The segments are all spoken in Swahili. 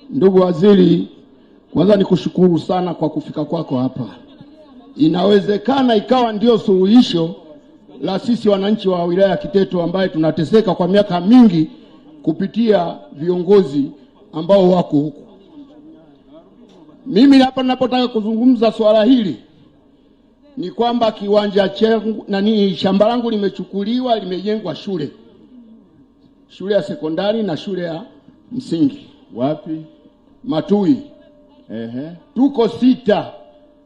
Ndugu Waziri, kwanza nikushukuru sana kwa kufika kwako hapa. Inawezekana ikawa ndio suluhisho la sisi wananchi wa wilaya ya Kiteto ambaye tunateseka kwa miaka mingi kupitia viongozi ambao wako huko. Mimi hapa ninapotaka kuzungumza swala hili ni kwamba kiwanja changu shamba langu limechukuliwa, limejengwa shule ya sekondari na shule ya msingi. Wapi? Matui. Tuko 6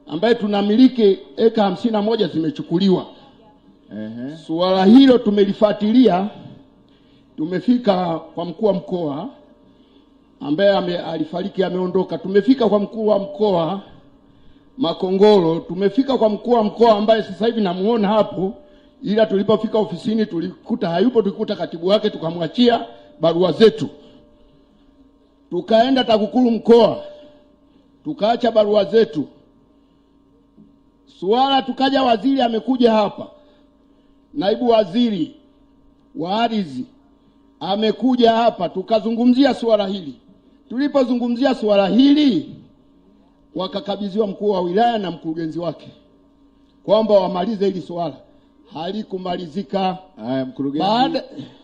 ambaye tunamiliki eka 51 zimechukuliwa. Swala hilo tumelifuatilia, tumefika kwa mkuu wa mkoa ambaye alifariki, ameondoka. Tumefika kwa mkuu wa mkoa Makongoro, tumefika kwa mkuu wa mkoa ambaye sasa hivi namuona hapo, ila tulipofika ofisini tulikuta hayupo, tulikuta katibu wake, tukamwachia barua zetu. Tukaenda TAKUKURU mkoa, tukaacha barua zetu. Swala tukaja, waziri amekuja hapa, naibu waziri wa ardhi amekuja hapa, tukazungumzia swala hili. Tulipozungumzia swala hili, wakakabidhiwa mkuu wa wilaya na mkurugenzi wake kwamba wamalize hili swala. Halikumalizika. Haya,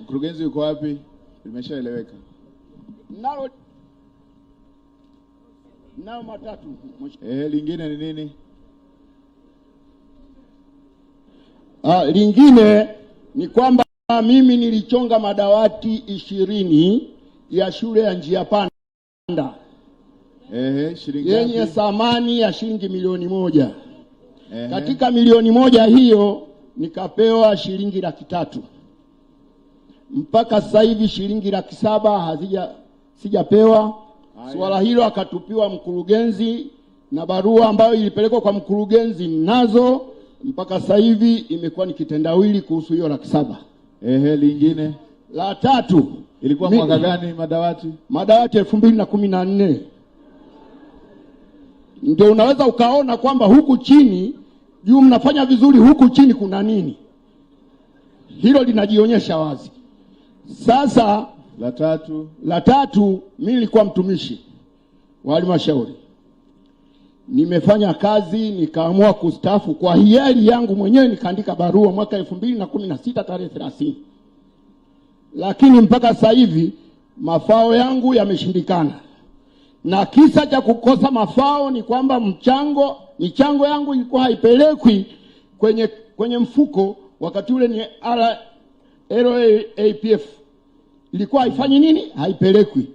mkurugenzi yuko wapi? Limeshaeleweka. Nao matatu. Lingine ni nini? Lingine ni kwamba mimi nilichonga madawati 20 ya shule ya Njia Panda. Shilingi yenye thamani ya shilingi milioni 1. Katika milioni 1 hiyo nikapewa shilingi 300,000. Mpaka sasa hivi shilingi 700,000 sijapewa. Swala hilo akatupiwa mkurugenzi na barua ambayo ilipelekwa kwa mkurugenzi nazo. Mpaka sasa hivi imekuwa ni kitendawili kuhusu hiyo 700,000. Lingine la 3 ilikuwa mwaka gani madawati? Madawati 2014. Ndio unaweza ukaona kwamba huku chini juu mnafanya vizuri, huku chini kuna nini? Hilo linajionyesha wazi. Sasa la tatu mimi nilikuwa mtumishi wa halmashauri. Nimefanya kazi nikaamua kustaafu kwa hiari yangu mwenyewe, nikaandika barua mwaka 2016 tarehe 30. Lakini mpaka sasa hivi mafao yangu yameshindikana. Na kisa cha kukosa mafao ni kwamba michango yangu ilikuwa haipelekwi kwenye mfuko, wakati ule ni LAPF. Ilikuwa haifanyi nini? Haipelekwi.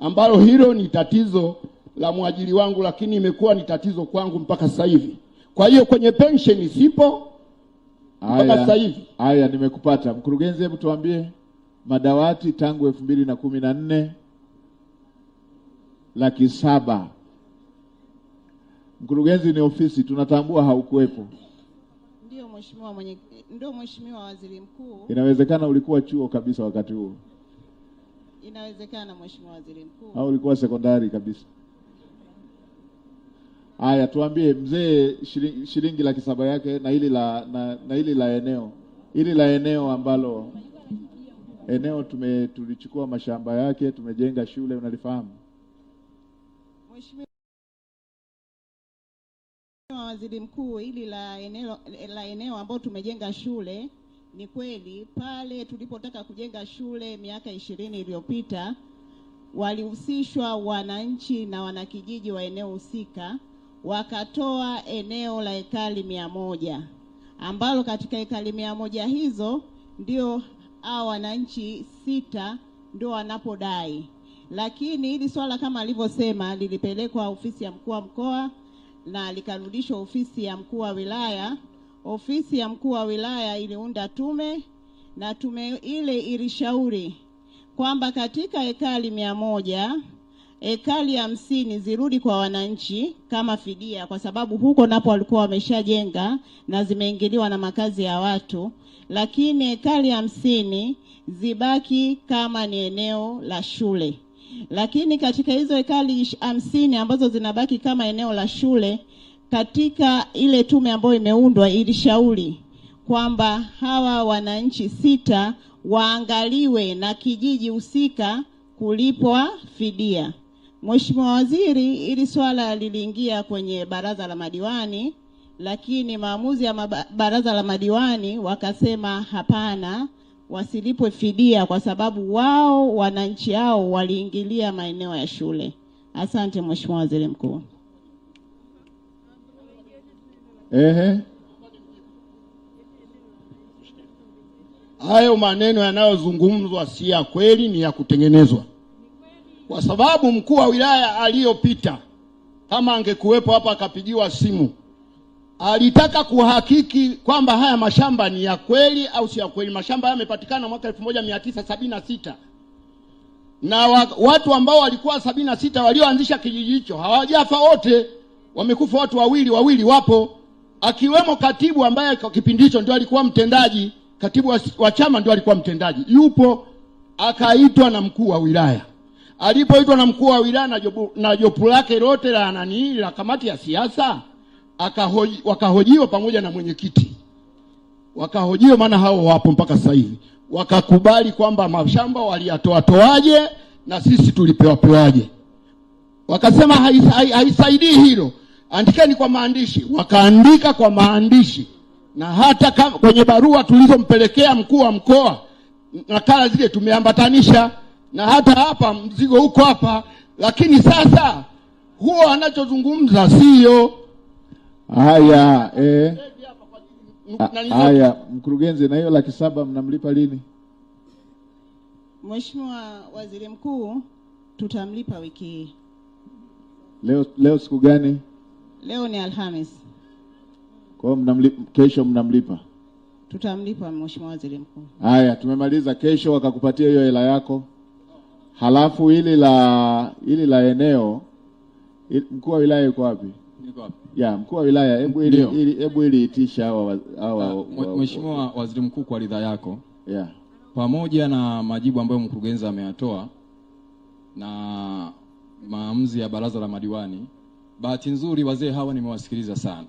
Ambalo hilo ni tatizo la mwajiri wangu, lakini imekuwa ni tatizo kwangu mpaka sasa hivi. Kwa hiyo kwenye pension sipo mpaka sasa hivi. Haya, nimekupata. Mkurugenzi, hebu tuambie madawati tangu 2014 700,000. Mkurugenzi, ni ofisi, tunatambua haukuwepo. Ndio Mheshimiwa Waziri Mkuu. Inawezekana ulikuwa chuo kabisa wakati huo. Inawezekana Mheshimiwa Waziri Mkuu. Au ulikuwa sekondari kabisa. Haya, tuambie mzee, shilingi 700,000 yake na hili la eneo. Hili la eneo ambalo tulichukua mashamba yake, tumejenga shule, unalifahamu? Mheshimiwa Waziri Mkuu, hili la eneo ambao tumejenga shule, ni kweli pale tulipotaka kujenga shule miaka 20 iliyopita walihusishwa wananchi na wanakijiji wa eneo husika, wakatoa eneo la ekari 100, ambalo katika ekari 100 hizo ndio hao wananchi 6 ndio wanapodai. Lakini hili swala kama alivyosema lilipelekwa ofisi ya mkuu wa mkoa na likarudishwa ofisi ya mkuu wa wilaya. Ofisi ya mkuu wa wilaya iliunda tume, na tume ile ilishauri kwamba katika ekari 100, ekari 50 zirudi kwa wananchi kama fidia, kwa sababu huko napo walikuwa wameshajenga na zimeingiliwa na makazi ya watu. Lakini ekari 50 zibaki kama ni eneo la shule. Lakini katika hizo ekari 50 ambazo zinabaki kama eneo la shule, katika ile tume ambayo imeundwa ilishauri kwamba hawa wananchi 6 waangaliwe na kijiji husika kulipwa fidia. Mheshimiwa Waziri, ili swala liliingia kwenye baraza la madiwani, lakini maamuzi ya baraza la madiwani wakasema hapana, wasilipwe fidia kwa sababu wao wananchi hao waliingilia maeneo ya shule. Asante Mheshimiwa Waziri Mkuu. Hayo maneno yanayozungumzwa si ya kweli, ni ya kutengenezwa. Kwa sababu mkuu wa wilaya aliyopita, kama angekuwepo hapa akapigiwa simu, alitaka kuhakiki kwamba haya mashamba ni ya kweli au si ya kweli. Mashamba haya yamepatikana mwaka 1976. Na watu ambao walikuwa 76 walioanzisha kijiji hicho hawajafa wote, wamekufa watu wawili wapo, akiwemo katibu ambaye kwa kipindi hicho ndio alikuwa mtendaji, katibu wa chama ndio alikuwa mtendaji. Yupo, akaitwa na mkuu wa wilaya. Alipoitwa na mkuu wa wilaya na jopo lake lote la kamati ya siasa, wakahojiwa pamoja na mwenyekiti. Wakahojiwa, maana hao wapo mpaka sasa hivi. Wakakubali kwamba mashamba waliyatoaje na sisi tulipewaje. Wakasema haisaidii hilo, andikeni kwa maandishi. Wakaandika kwa maandishi, na hata kwenye barua tulizompelekea mkuu wa mkoa, nakala zile tumeambatanisha, na hata hapa mzigo huko hapa. Lakini sasa huo anachozungumza sio haya. Haya, mkurugenzi, na hiyo 700,000 mnamlipa lini? Mheshimiwa Waziri Mkuu, tutamlipa wiki hii. Leo siku gani? Leo ni Alhamisi. Kwa hiyo kesho mnamlipa? Tutamlipa Mheshimiwa Waziri Mkuu. Haya, tumemaliza. Kesho wakakupatia hiyo hela yako. Halafu ili la eneo, mkuu wa wilaya yuko wapi? Niko hapa. Ya, mkuu wa wilaya, hebu itisha hawa Mheshimiwa Waziri Mkuu, kwa ridhaa yako. Yeah. Pamoja na majibu ambayo mkurugenzi ameyatoa na maamuzi ya baraza la madiwani, bahati nzuri wazee hawa nimewasikiliza sana.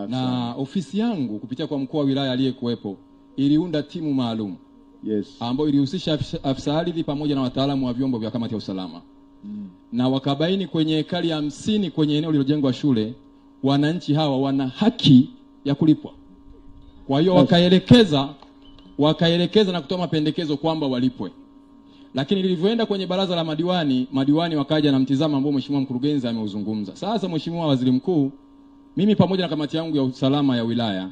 Na ofisi yangu kupitia kwa mkuu wa wilaya aliyekuwepo iliunda timu maalum. Yes. Ambayo ilihusisha afisa ardhi pamoja na wataalamu wa vyombo vya kamati ya usalama. Na wakabaini kwenye ekari 50 kwenye eneo lililojengwa shule, wananchi hawa wana haki ya kulipwa. Kwa hiyo wakaelekeza na kutoa mapendekezo kwamba walipwe. Lakini lilivyoenda kwenye baraza la madiwani wakaja na mtizamo ambao Mheshimiwa mkurugenzi ameuzungumza. Sasa Mheshimiwa Waziri Mkuu, mimi pamoja na kamati yangu ya usalama ya wilaya,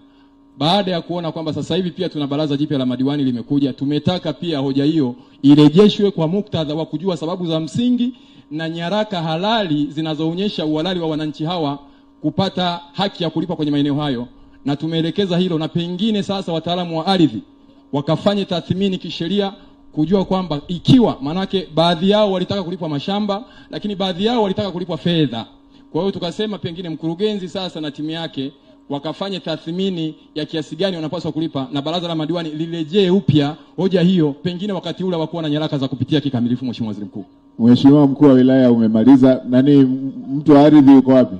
baada ya kuona kwamba sasa hivi pia tuna baraza jipya la madiwani limekuja, tumetaka pia hoja hiyo irejeshwe kwa muktadha wa kujua sababu za msingi na nyaraka halali zinazoonyesha uhalali wa wananchi hawa kupata haki ya kulipa kwenye maeneo hayo, na tumeelekeza hilo. Na pengine sasa wataalamu wa ardhi wakafanye tathmini kisheria kujua kwamba ikiwa, manake baadhi yao walitaka kulipwa mashamba lakini baadhi yao walitaka kulipwa fedha. Kwa hiyo tukasema pengine mkurugenzi sasa na timu yake wakafanye tathmini ya kiasi gani wanapaswa kulipa, na baraza la madiwani lirejee upya hoja hiyo, pengine wakati ule wakuwa na nyaraka za kupitia kikamilifu. Mheshimiwa Waziri Mkuu. Mheshimiwa mkuu wa wilaya, umemaliza. Nani mtu wa ardhi yuko wapi?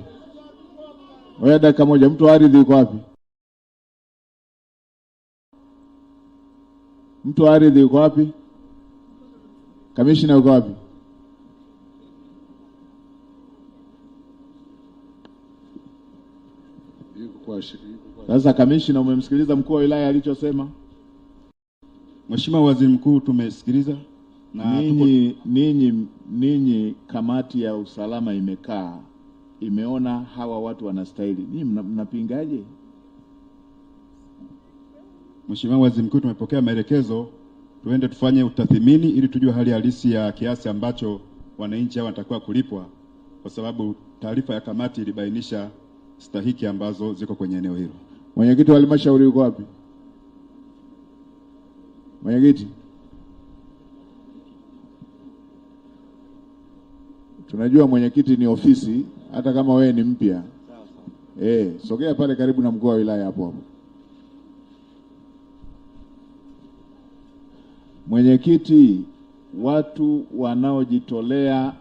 Wewe dakika moja, mtu wa ardhi yuko wapi? Mtu wa ardhi yuko wapi? Kamishna yuko wapi? Sasa kamishna, umemsikiliza mkuu wa wilaya alichosema? Mheshimiwa Waziri Mkuu, tumesikiliza. Na ninyi kamati ya usalama imeona hawa watu wanastahili. Ninyi mnapingaje? Mheshimiwa Waziri Mkuu, tumepokea maelekezo tuende tufanye utathimini ili tujue hali halisi ya kiasi ambacho wananchi hao wanatakiwa kulipwa, kwa sababu taarifa ya kamati ilibainisha stahiki ambazo ziko kwenye eneo hilo. Mwenyekiti wa halmashauri yuko wapi? Mwenyekiti, tunajua mwenyekiti ni ofisi, hata kama wewe ni mpya. Sogea pale karibu na mkuu wa wilaya hapo. Mwenyekiti, watu wanaojitolea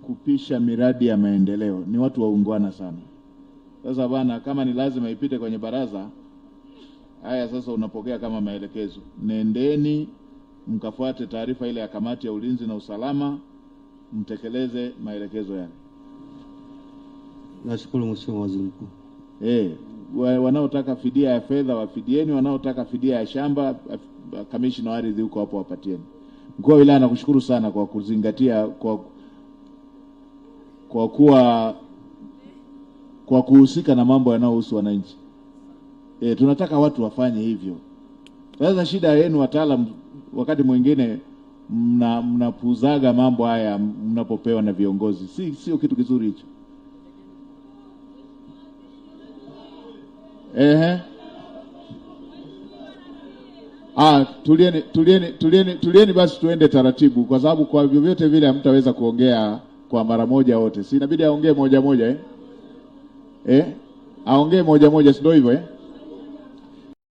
kupisha miradi ya maendeleo ni watu waungwana sana. Sasa bana, kama ni lazima ipite kwenye baraza, haya sasa unapokea kama maelekezo. Nendeni mkafuate taarifa ile ya kamati ya ulinzi na usalama, mtekeleze maelekezo yale. Nashukuru Mheshimiwa Waziri Mkuu. Wanaotaka fidia ya fedha wafidieni, wanaotaka fidia ya shamba, kamishna wa ardhi huko hapo wapatieni. Mkuu wa wilaya, nakushukuru sana kwa kuzingatia kwa kuhusika na mambo yanayohusu wananchi. Tunataka watu wafanye hivyo. Sasa shida yenu wataalamu, wakati mwingine mnapuzaga mambo haya mnapopewa na viongozi. Sio kitu kizuri hicho. Tulieni basi tuende taratibu, kwa sababu kwa vyovyote vile hamtaweza kuongea kwa mara moja wote. Si inabidi aongee moja moja aongee moja moja, sio hivyo